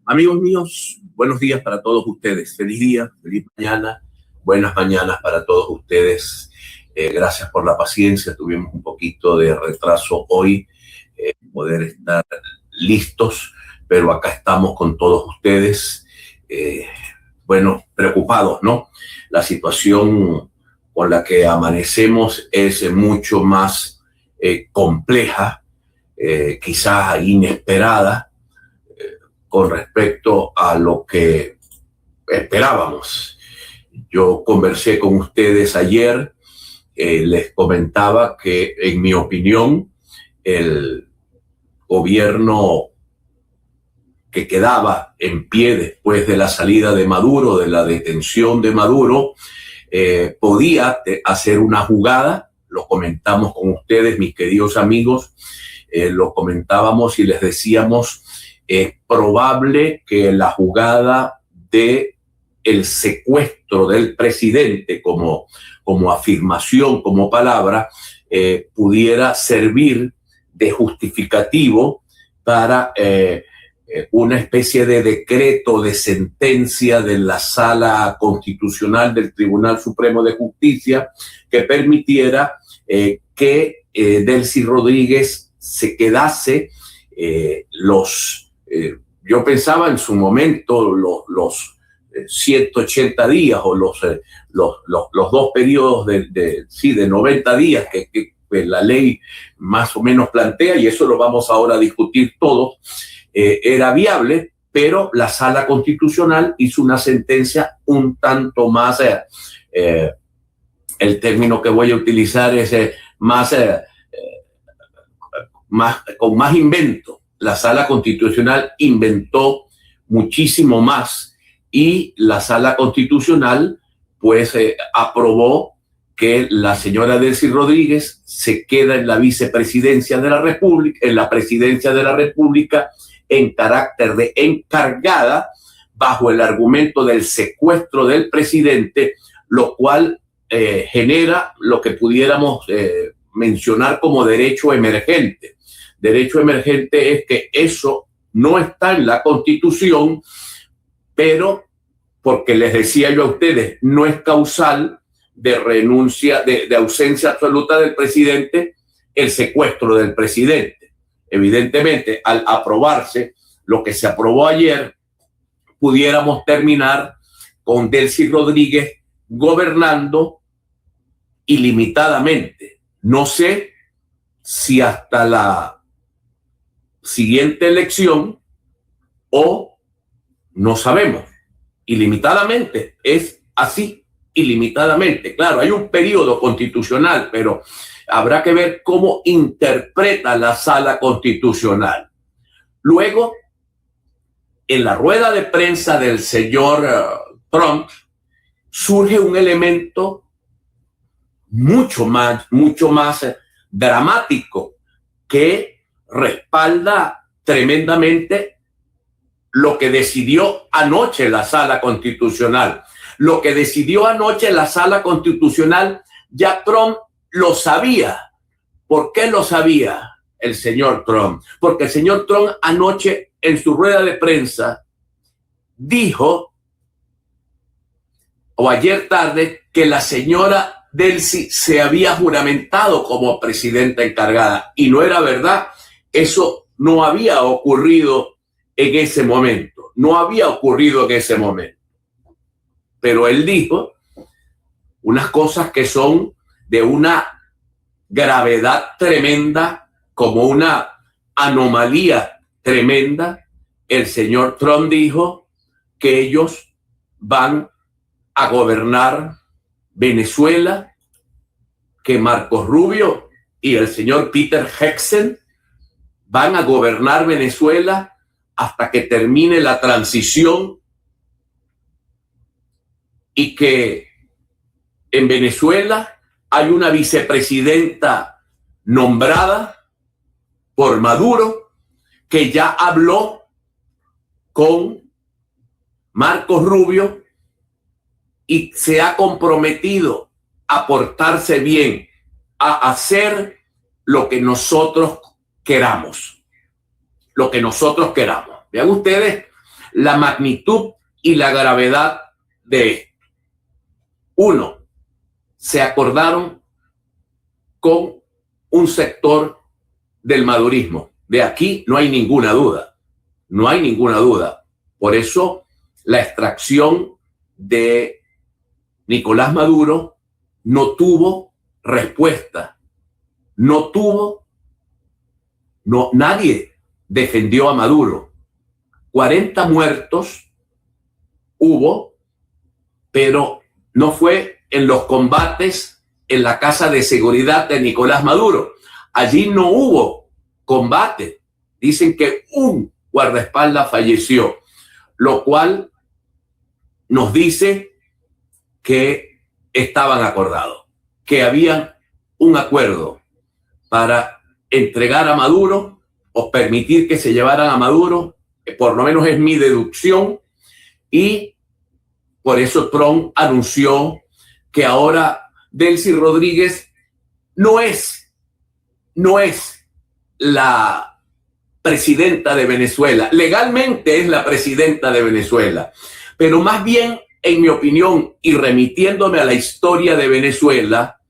Amigos míos, buenos días para todos ustedes. Feliz día, feliz mañana, buenas mañanas para todos ustedes. Gracias por la paciencia. Tuvimos un poquito de retraso hoy, poder estar listos, pero acá estamos con todos ustedes. Preocupados, ¿no? La situación con la que amanecemos es mucho más compleja, quizás inesperada, con respecto a lo que esperábamos. Yo conversé con ustedes ayer, les comentaba que, en mi opinión, el gobierno que quedaba en pie después de la salida de Maduro, de la detención de Maduro, podía hacer una jugada. Lo comentamos con ustedes, mis queridos amigos, lo comentábamos y les decíamos: es probable que la jugada de el secuestro del presidente como afirmación, como palabra, pudiera servir de justificativo para una especie de decreto, de sentencia de la Sala Constitucional del Tribunal Supremo de Justicia que permitiera que Delcy Rodríguez se quedase yo pensaba en su momento los 180 días o los dos periodos de 90 días que la ley más o menos plantea, y eso lo vamos ahora a discutir todos. Era viable, pero la Sala Constitucional hizo una sentencia un tanto más, el término que voy a utilizar es con más invento. La Sala Constitucional inventó muchísimo más, y la Sala Constitucional pues aprobó que la señora Delcy Rodríguez se queda en la vicepresidencia de la República, en la presidencia de la República, en carácter de encargada, bajo el argumento del secuestro del presidente, lo cual genera lo que pudiéramos mencionar como derecho emergente. Derecho emergente es que eso no está en la Constitución, pero, porque les decía yo a ustedes, no es causal de renuncia, de ausencia absoluta del presidente, el secuestro del presidente. Evidentemente, al aprobarse lo que se aprobó ayer, pudiéramos terminar con Delcy Rodríguez gobernando ilimitadamente. No sé si hasta la siguiente elección, o no sabemos. Ilimitadamente, es así, ilimitadamente. Claro, hay un periodo constitucional, pero habrá que ver cómo interpreta la Sala Constitucional. Luego, en la rueda de prensa del señor Trump, surge un elemento mucho más dramático, que respalda tremendamente lo que decidió anoche la Sala Constitucional. Lo que decidió anoche la Sala Constitucional, ya Trump lo sabía. ¿Por qué lo sabía el señor Trump? Porque el señor Trump anoche, en su rueda de prensa, dijo, o ayer tarde, que la señora Delcy se había juramentado como presidenta encargada, y no era verdad. Eso no había ocurrido en ese momento. No había ocurrido en ese momento. Pero él dijo unas cosas que son de una gravedad tremenda, como una anomalía tremenda. El señor Trump dijo que ellos van a gobernar Venezuela, que Marcos Rubio y el señor Peter Hegseth van a gobernar Venezuela hasta que termine la transición, y que en Venezuela hay una vicepresidenta nombrada por Maduro, que ya habló con Marcos Rubio y se ha comprometido a portarse bien, a hacer lo que nosotros queramos. Lo que nosotros queramos. Vean ustedes la magnitud y la gravedad de esto. Uno, se acordaron con un sector del madurismo. De aquí no hay ninguna duda. No hay ninguna duda. Por eso la extracción de Nicolás Maduro no tuvo respuesta. Nadie defendió a Maduro. 40 muertos hubo, pero no fue en los combates en la casa de seguridad de Nicolás Maduro. Allí no hubo combate. Dicen que un guardaespaldas falleció, lo cual nos dice que estaban acordados, que había un acuerdo para entregar a Maduro o permitir que se llevaran a Maduro, por lo menos es mi deducción, y por eso Trump anunció que ahora Delcy Rodríguez no es la presidenta de Venezuela. Legalmente es la presidenta de Venezuela, pero más bien, en mi opinión, y remitiéndome a la historia de Venezuela,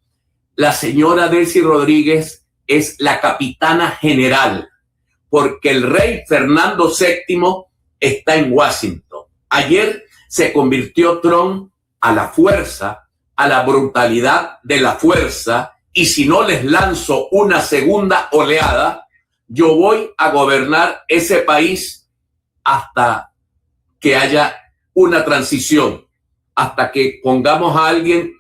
la señora Delcy Rodríguez es la capitana general, porque el rey Fernando VII está en Washington. Ayer se convirtió Trump a la fuerza, a la brutalidad de la fuerza, y si no les lanzo una segunda oleada, yo voy a gobernar ese país hasta que haya una transición, hasta que pongamos a alguien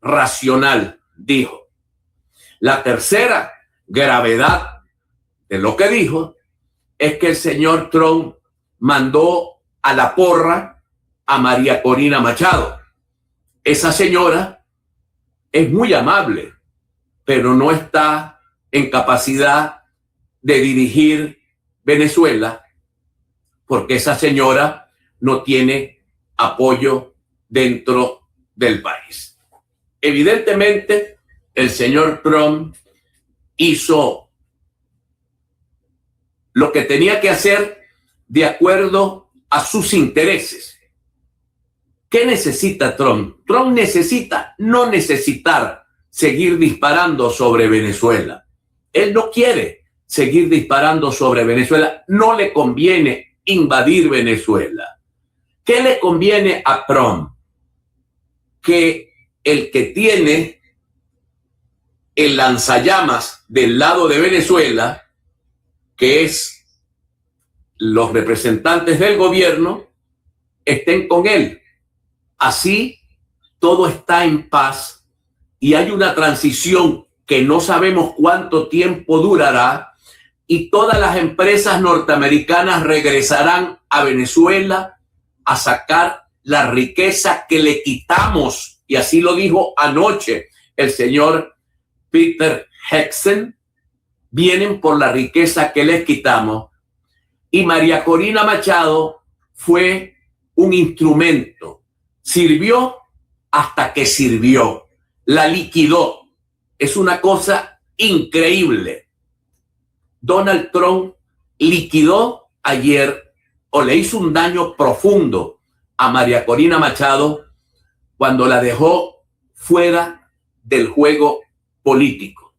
racional, dijo. La tercera gravedad de lo que dijo es que el señor Trump mandó a la porra a María Corina Machado. Esa señora es muy amable, pero no está en capacidad de dirigir Venezuela, porque esa señora no tiene apoyo dentro del país. Evidentemente, el señor Trump hizo lo que tenía que hacer de acuerdo a sus intereses. ¿Qué necesita Trump? Trump necesita no necesitar seguir disparando sobre Venezuela. Él no quiere seguir disparando sobre Venezuela. No le conviene invadir Venezuela. ¿Qué le conviene a Trump? Que el que tiene el lanzallamas del lado de Venezuela, que es los representantes del gobierno, estén con él. Así todo está en paz y hay una transición que no sabemos cuánto tiempo durará, y todas las empresas norteamericanas regresarán a Venezuela a sacar la riqueza que le quitamos, y así lo dijo anoche el señor Peter Hegseth. Vienen por la riqueza que les quitamos, y María Corina Machado fue un instrumento. Sirvió hasta que sirvió, la liquidó. Es una cosa increíble. Donald Trump liquidó ayer, o le hizo un daño profundo a María Corina Machado cuando la dejó fuera del juego político.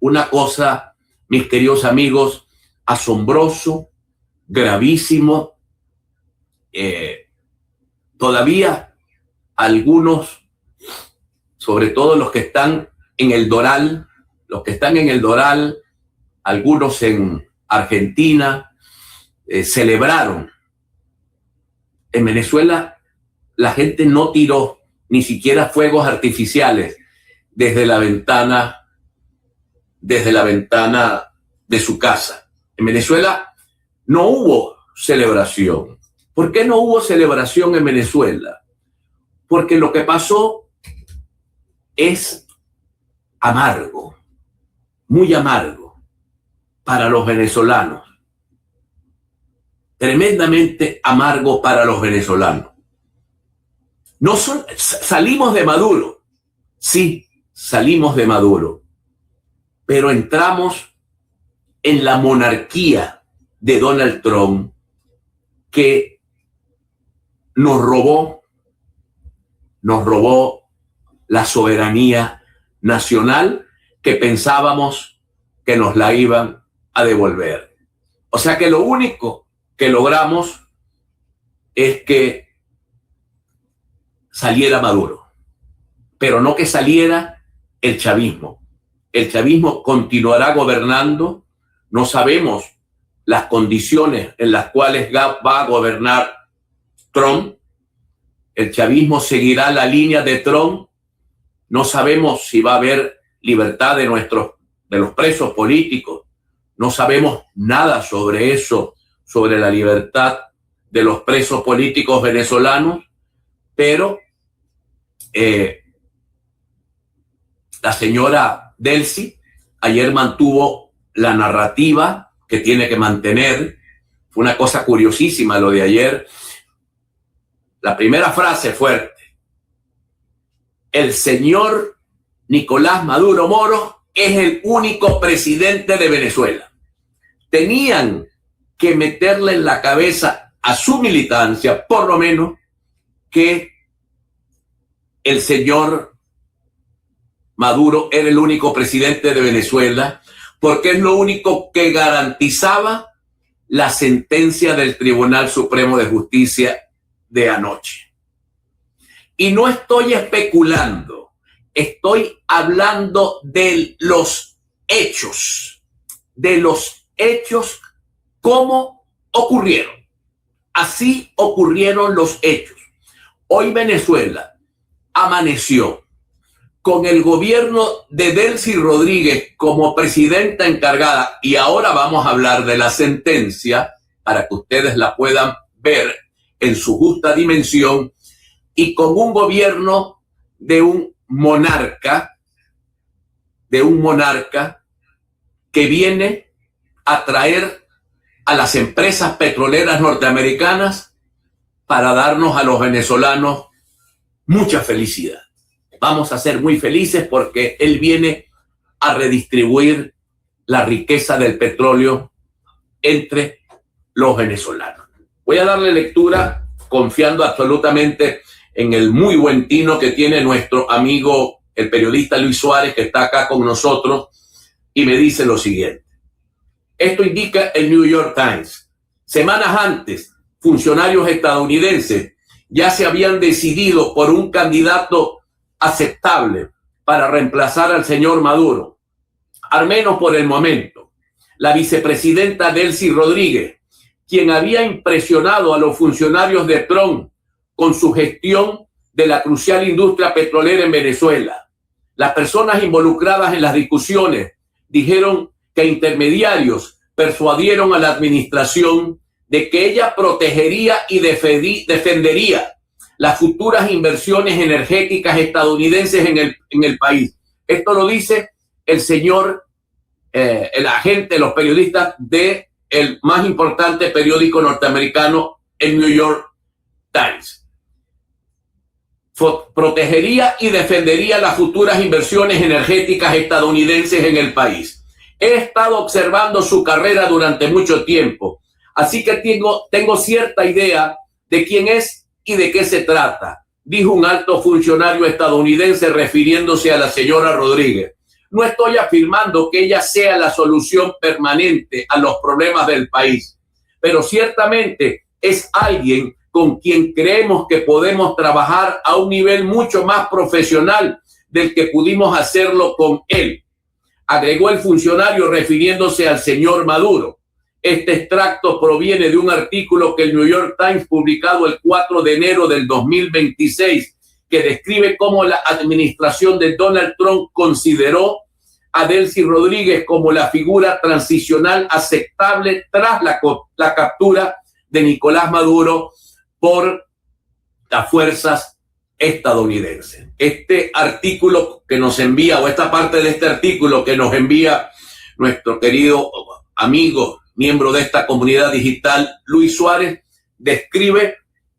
Una cosa, mis queridos amigos, asombroso, gravísimo. Todavía algunos, sobre todo los que están en el Doral, algunos en Argentina, celebraron. En Venezuela la gente no tiró ni siquiera fuegos artificiales desde la ventana de su casa. En Venezuela no hubo celebración. ¿Por qué no hubo celebración en Venezuela? Porque lo que pasó es amargo, muy amargo. para los venezolanos, tremendamente amargo para los venezolanos. Salimos de Maduro, sí, salimos de Maduro, pero entramos en la monarquía de Donald Trump, que nos robó la soberanía nacional que pensábamos que nos la iban a devolver. O sea que lo único que logramos es que saliera Maduro, pero no que saliera el chavismo. El chavismo continuará gobernando. No sabemos las condiciones en las cuales va a gobernar Trump. El chavismo seguirá la línea de Trump. No sabemos si va a haber libertad de los presos políticos. No sabemos nada sobre eso, sobre la libertad de los presos políticos venezolanos, pero la señora Delcy ayer mantuvo la narrativa que tiene que mantener. Fue una cosa curiosísima lo de ayer. La primera frase fuerte: el señor Nicolás Maduro Moro es el único presidente de Venezuela. Tenían que meterle en la cabeza a su militancia, por lo menos, que el señor Maduro era el único presidente de Venezuela, porque es lo único que garantizaba la sentencia del Tribunal Supremo de Justicia de anoche. Y no estoy especulando, estoy hablando de los hechos como ocurrieron. Así ocurrieron los hechos. Hoy Venezuela amaneció con el gobierno de Delcy Rodríguez como presidenta encargada, y ahora vamos a hablar de la sentencia para que ustedes la puedan ver en su justa dimensión, y con un gobierno de un monarca que viene a traer a las empresas petroleras norteamericanas para darnos a los venezolanos mucha felicidad. Vamos a ser muy felices porque él viene a redistribuir la riqueza del petróleo entre los venezolanos. Voy a darle lectura confiando absolutamente en el muy buen tino que tiene nuestro amigo, el periodista Luis Suárez, que está acá con nosotros, y me dice lo siguiente. Esto indica el New York Times. Semanas antes, funcionarios estadounidenses ya se habían decidido por un candidato aceptable para reemplazar al señor Maduro, al menos por el momento. La vicepresidenta Delcy Rodríguez, quien había impresionado a los funcionarios de Trump con su gestión de la crucial industria petrolera en Venezuela. Las personas involucradas en las discusiones dijeron que intermediarios persuadieron a la administración de que ella protegería y defendería las futuras inversiones energéticas estadounidenses en el país. Esto lo dice el señor, el agente, los periodistas de el más importante periódico norteamericano, el New York Times. Protegería y defendería las futuras inversiones energéticas estadounidenses en el país. He estado observando su carrera durante mucho tiempo, así que tengo cierta idea de quién es y de qué se trata, dijo un alto funcionario estadounidense refiriéndose a la señora Rodríguez. No estoy afirmando que ella sea la solución permanente a los problemas del país, pero ciertamente es alguien con quien creemos que podemos trabajar a un nivel mucho más profesional del que pudimos hacerlo con él, agregó el funcionario refiriéndose al señor Maduro. Este extracto proviene de un artículo que el New York Times publicado el 4 de enero del 2026, que describe cómo la administración de Donald Trump consideró a Delcy Rodríguez como la figura transicional aceptable tras la captura de Nicolás Maduro por las fuerzas estadounidenses. Este artículo que nos envía, o esta parte de este artículo que nos envía nuestro querido amigo, miembro de esta comunidad digital, Luis Suárez, describe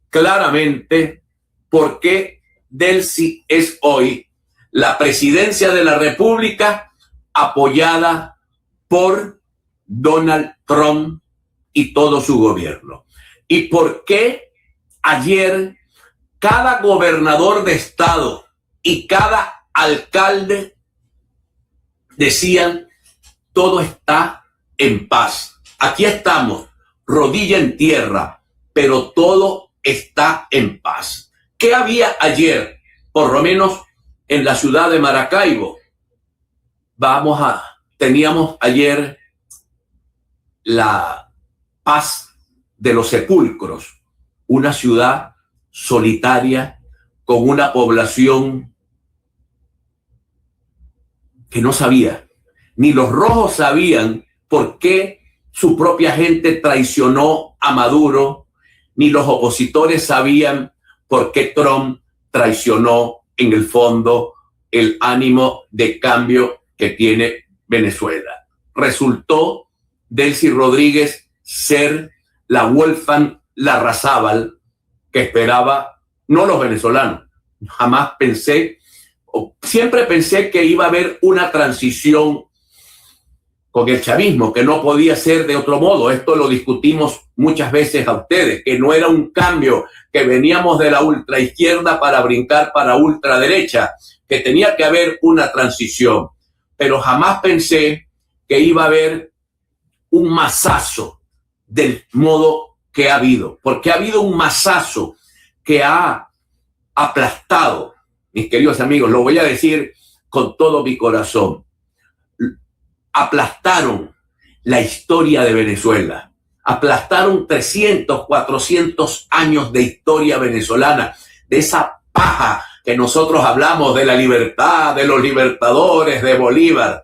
claramente por qué Delcy es hoy la presidencia de la República apoyada por Donald Trump y todo su gobierno. Y por qué ayer cada gobernador de estado y cada alcalde decían: todo está en paz. Aquí estamos, rodilla en tierra, pero todo está en paz. ¿Qué había ayer, por lo menos en la ciudad de Maracaibo? Teníamos ayer la paz de los sepulcros, una ciudad solitaria con una población que no sabía, ni los rojos sabían por qué su propia gente traicionó a Maduro, ni los opositores sabían por qué Trump traicionó en el fondo el ánimo de cambio que tiene Venezuela. Resultó Delcy Rodríguez ser la Wolfgang Larrazábal que esperaba no los venezolanos. Jamás pensé, siempre pensé que iba a haber una transición con el chavismo, que no podía ser de otro modo. Esto lo discutimos muchas veces a ustedes, que no era un cambio, que veníamos de la ultraizquierda para brincar para ultraderecha, que tenía que haber una transición. Pero jamás pensé que iba a haber un masazo del modo que ha habido, porque ha habido un masazo que ha aplastado, mis queridos amigos, lo voy a decir con todo mi corazón, aplastaron la historia de Venezuela, aplastaron 300, 400 años de historia venezolana, de esa paja que nosotros hablamos de la libertad, de los libertadores, de Bolívar.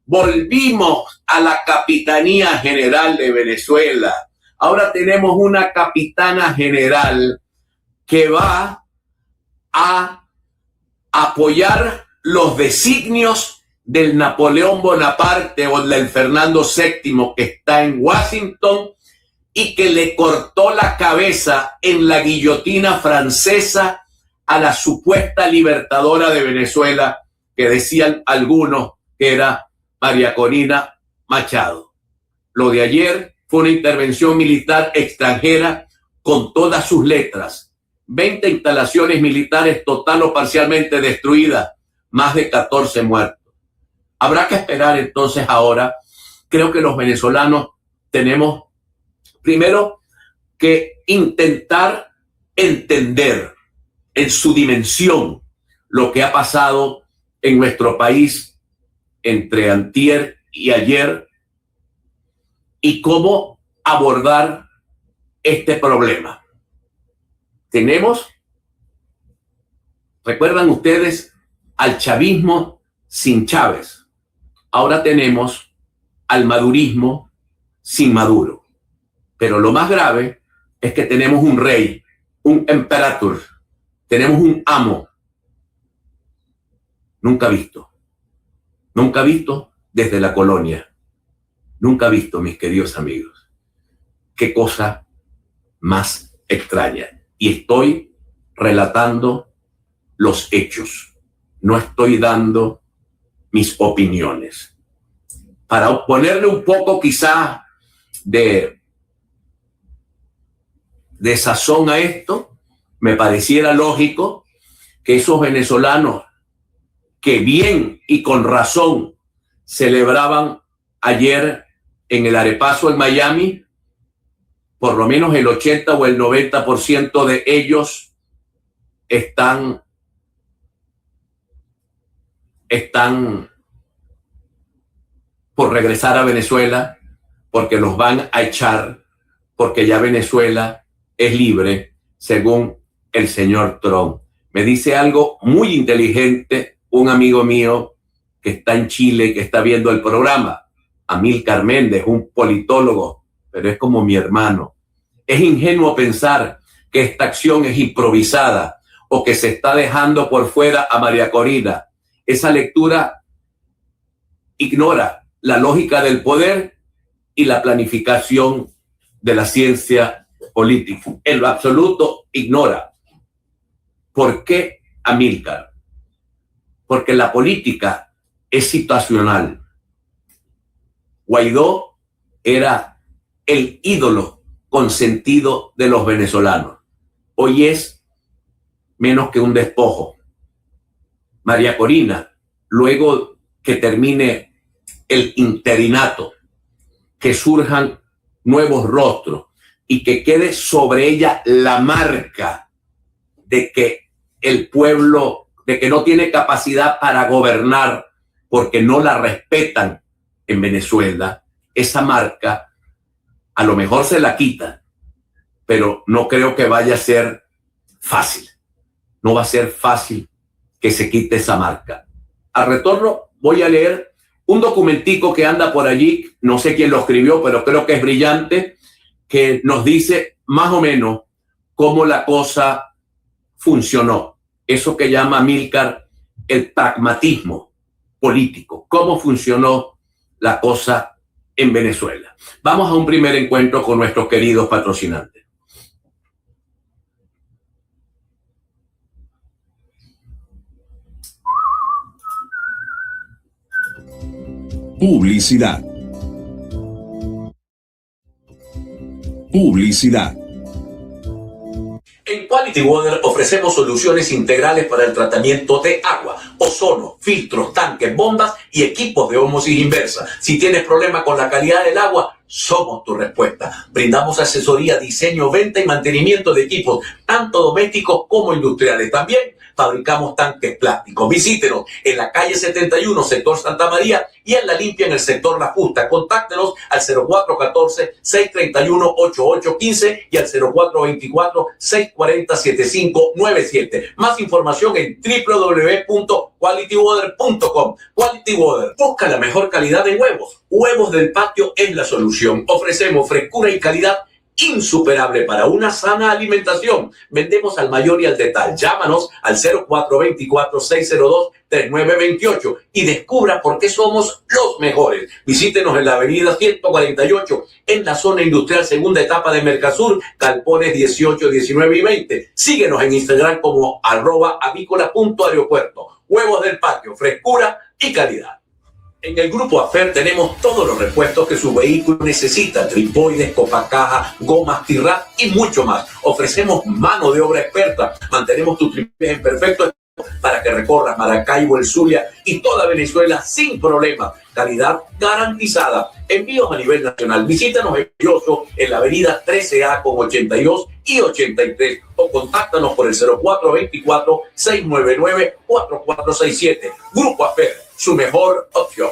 Volvimos a la Capitanía General de Venezuela. Ahora tenemos una capitana general que va a apoyar los designios del Napoleón Bonaparte o del Fernando VII que está en Washington y que le cortó la cabeza en la guillotina francesa a la supuesta libertadora de Venezuela, que decían algunos que era María Corina Machado. Lo de ayer fue una intervención militar extranjera con todas sus letras. 20 instalaciones militares total o parcialmente destruidas, más de 14 muertos. Habrá que esperar entonces ahora. Creo que los venezolanos tenemos primero que intentar entender en su dimensión lo que ha pasado en nuestro país entre antier y ayer y cómo abordar este problema. ¿Recuerdan ustedes al chavismo sin Chávez? Ahora tenemos al madurismo sin Maduro. Pero lo más grave es que tenemos un rey, un emperador, tenemos un amo nunca visto desde la colonia, nunca visto, mis queridos amigos. Qué cosa más extraña. Y estoy relatando los hechos, no estoy dando mis opiniones. Para ponerle un poco quizá de sazón a esto, me pareciera lógico que esos venezolanos que bien y con razón celebraban ayer en el arepazo en Miami, por lo menos el 80 o el 90% de ellos están por regresar a Venezuela, porque los van a echar, porque ya Venezuela es libre, según el señor Trump. Me dice algo muy inteligente un amigo mío que está en Chile, que está viendo el programa, Amílcar Méndez, un politólogo, pero es como mi hermano. Es ingenuo pensar que esta acción es improvisada o que se está dejando por fuera a María Corina. Esa lectura ignora la lógica del poder y la planificación de la ciencia política. En lo absoluto ignora. ¿Por qué Amílcar? Porque la política es situacional. Guaidó era el ídolo consentido de los venezolanos. Hoy es menos que un despojo. María Corina, luego que termine el interinato, que surjan nuevos rostros y que quede sobre ella la marca de que el pueblo, de que no tiene capacidad para gobernar porque no la respetan en Venezuela, esa marca a lo mejor se la quita, pero no creo que vaya a ser fácil. No va a ser fácil que se quite esa marca. Al retorno voy a leer un documentico que anda por allí, no sé quién lo escribió, pero creo que es brillante, que nos dice más o menos cómo la cosa funcionó. Eso que llama Amílcar el pragmatismo político. Cómo funcionó la cosa en Venezuela. Vamos a un primer encuentro con nuestros queridos patrocinantes. Publicidad. Publicidad. En Quality Water ofrecemos soluciones integrales para el tratamiento de agua, ozono, filtros, tanques, bombas y equipos de ósmosis inversa. Si tienes problemas con la calidad del agua, somos tu respuesta. Brindamos asesoría, diseño, venta y mantenimiento de equipos, tanto domésticos como industriales. También fabricamos tanques plásticos. Visítenos en la calle 71, sector Santa María, y en La Limpia, en el sector La Justa. Contáctenos al 0414-631-8815 y al 0424-640-7597. Más información en www.qualitywater.com. Quality Water, busca la mejor calidad de huevos. Huevos del Patio es la solución. Ofrecemos frescura y calidad insuperable para una sana alimentación. Vendemos al mayor y al detalle. Llámanos al 0424-602-3928 y descubra por qué somos los mejores. Visítenos en la avenida 148, en la zona industrial segunda etapa de Mercasur, galpones 18, 19 y 20. Síguenos en Instagram como @avícola.aeropuerto. Huevos del Patio, frescura y calidad. En el Grupo Afer tenemos todos los repuestos que su vehículo necesita: tripoides, copacaja, gomas, tirrat y mucho más. Ofrecemos mano de obra experta. Mantenemos tu tripié en perfecto estado para que recorras Maracaibo, el Zulia y toda Venezuela sin problema. Calidad garantizada. Envíos a nivel nacional. Visítanos en Belloso, en la avenida 13A con 82 y 83, o contáctanos por el 0424-699-4467. Grupo Afer, su mejor opción.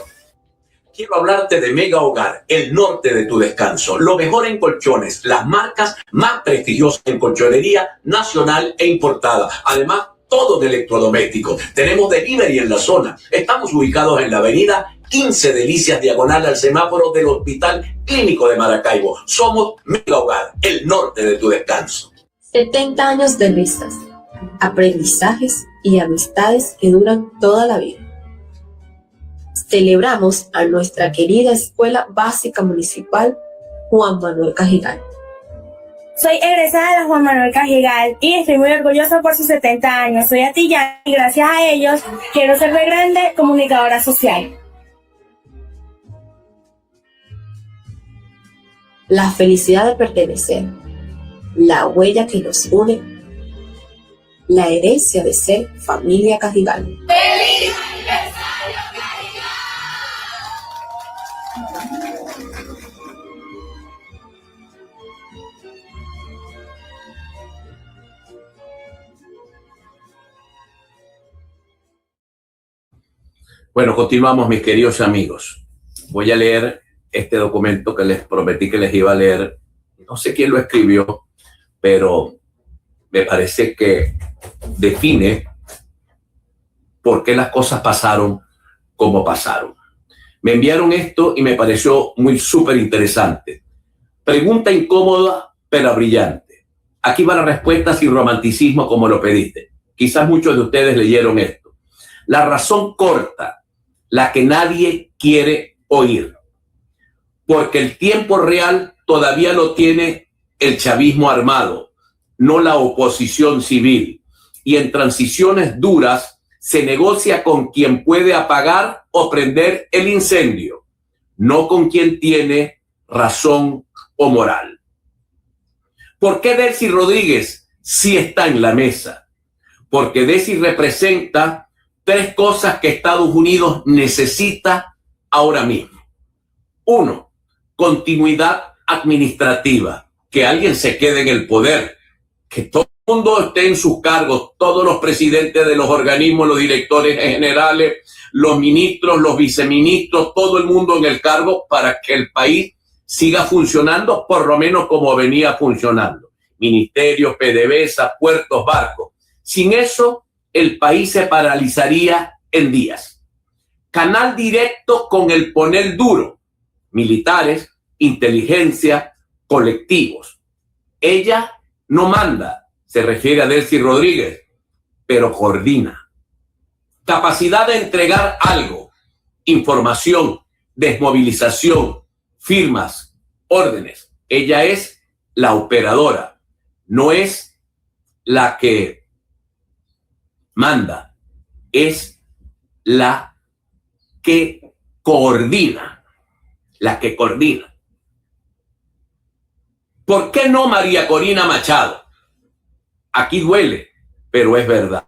Quiero hablarte de Mega Hogar, el norte de tu descanso. Lo mejor en colchones, las marcas más prestigiosas en colchonería nacional e importada. Además, todo de electrodomésticos. Tenemos delivery en la zona. Estamos ubicados en la avenida 15 Delicias, diagonal al semáforo del Hospital Clínico de Maracaibo. Somos Mega Hogar, el norte de tu descanso. 70 años de vistas, aprendizajes y amistades que duran toda la vida. Celebramos a nuestra querida Escuela Básica Municipal Juan Manuel Cajigal. Soy egresada de la Juan Manuel Cajigal y estoy muy orgullosa por sus 70 años. Soy atillana y gracias a ellos quiero ser de grande comunicadora social. La felicidad de pertenecer, la huella que nos une, la herencia de ser familia Cajigal. ¡Feliz! Bueno, continuamos, mis queridos amigos. Voy a leer este documento que les prometí que les iba a leer. No sé quién lo escribió, pero me parece que define por qué las cosas pasaron como pasaron. Me enviaron esto y me pareció muy súper interesante. Pregunta incómoda, pero brillante. Aquí va la respuesta sin romanticismo como lo pediste. Quizás muchos de ustedes leyeron esto. La razón corta, la que nadie quiere oír. porque el tiempo real todavía lo tiene el chavismo armado, no la oposición civil. Y en transiciones duras se negocia con quien puede apagar o prender el incendio, no con quien tiene razón o moral. ¿Por qué Delcy Rodríguez sí está en la mesa? Porque Delcy representa tres cosas que Estados Unidos necesita ahora mismo. Uno, continuidad administrativa, que alguien se quede en el poder, que todo el mundo esté en sus cargos, todos los presidentes de los organismos, los directores generales, los ministros, los viceministros, todo el mundo en el cargo para que el país siga funcionando por lo menos como venía funcionando. Ministerios, PDVSA, puertos, barcos. Sin eso, el país se paralizaría en días. Canal directo con el poner duro. Militares, inteligencia, colectivos. Ella no manda, se refiere a Delcy Rodríguez, pero coordina. Capacidad de entregar algo, información, desmovilización, firmas, órdenes. Ella es la operadora, no es la que manda, es la que coordina. La que coordina. ¿Por qué no María Corina Machado? Aquí duele, pero es verdad.